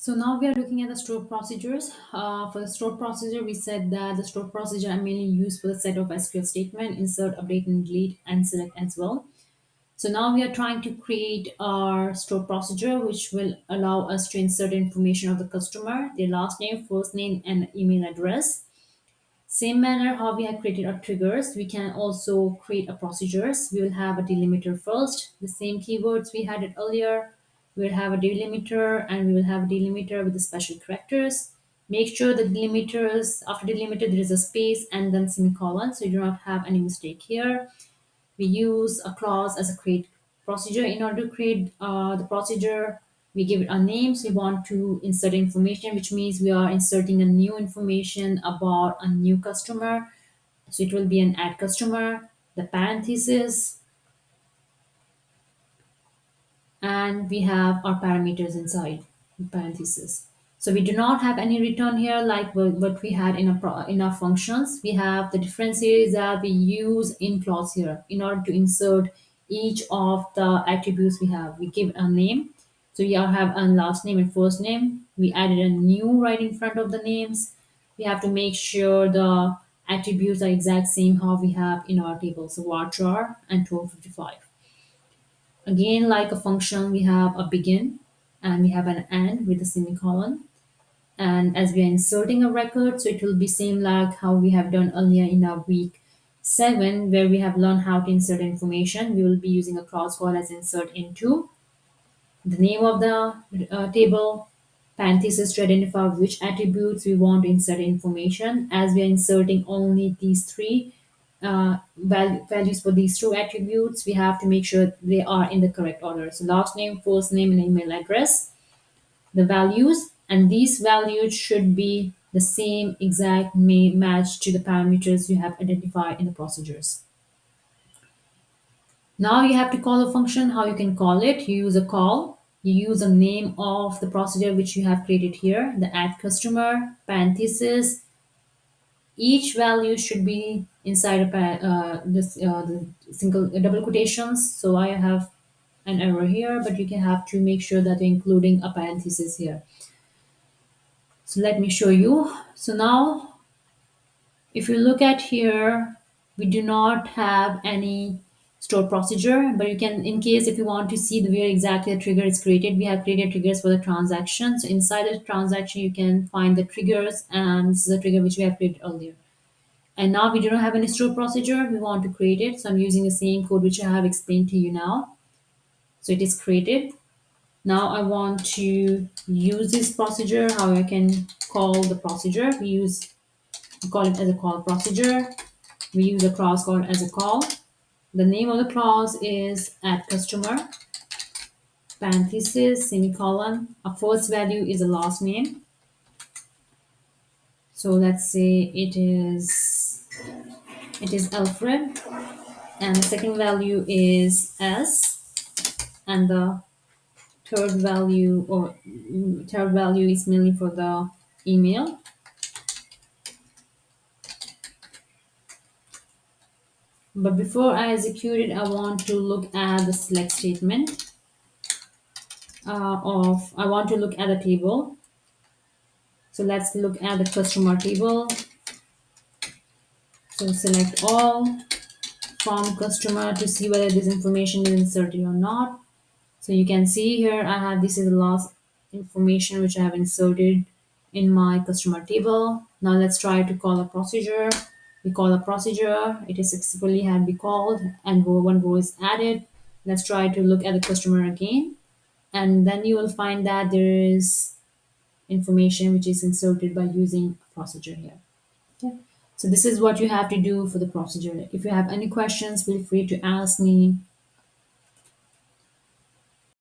So now we are looking at the stored procedures. For the stored procedure, we said that the stored procedure are mainly used for the set of SQL statement, insert, update, and delete, and select as well. So now we are trying to create our stored procedure, which will allow us to insert information of the customer, their last name, first name, and email address. Same manner how we have created our triggers, we can also create a procedures. We will have a delimiter first, the same keywords we had it earlier. We'll have a delimiter and we will have a delimiter with the special characters. Make sure the delimiters, after delimiter, there is a space and then semicolon, so you do not have any mistake here. We use a clause as a create procedure. In order to create the procedure, we give it a name. So we want to insert information, which means we are inserting a new information about a new customer. So it will be an add customer, the parenthesis, and we have our parameters inside parentheses. So we do not have any return here like what we had in in our functions. We have the difference here is that we use in clause here in order to insert each of the attributes we have. We give a name. So we all have a last name and first name. We added a new right in front of the names. We have to make sure the attributes are exact same how we have in our table. So varchar and 1255. Again, like a function, we have a begin and we have an end with a semicolon. And as we are inserting a record, so it will be same like how we have done earlier in our week 7, where we have learned how to insert information. We will be using a clause called as insert into the name of the table, parentheses to identify which attributes we want to insert information. As we are inserting only these three values for these two attributes, we have to make sure they are in the correct order. So last name, first name, and email address, the values, and these values should be the same exact match to the parameters you have identified in the procedures. Now you have to call a function. How you can call it? You use a call. You use the name of the procedure which you have created here, the add customer, parenthesis. Each value should be inside the single double quotations. So I have an error here, but you can have to make sure that you're including a parenthesis here. So let me show you. So now if you look at here, we do not have any stored procedure, but you can, in case if you want to see where exactly the trigger is created, we have created triggers for the transaction. So inside the transaction, you can find the triggers, and this is a trigger which we have created earlier. And now we do not have any stored procedure. We want to create it. So I'm using the same code which I have explained to you now. So it is created. Now I want to use this procedure, how I can call the procedure. We call it as a call procedure. We use a clause called as a call. The name of the clause is add customer, parenthesis, semicolon. A first value is a last name. So let's say it is Alfred, and the second value is S, and the third value is mainly for the email. But before I execute it, I want to look at the select statement I want to look at the table. So let's look at the customer table. So select all from customer to see whether this information is inserted or not. So you can see here I have this is the last information which I have inserted in my customer table. Now let's try to call a procedure. We call a procedure, it is successfully had been called and one row is added. Let's try to look at the customer again, and then you will find that there is information which is inserted by using a procedure here. So this is what you have to do for the procedure. If you have any questions, feel free to ask me.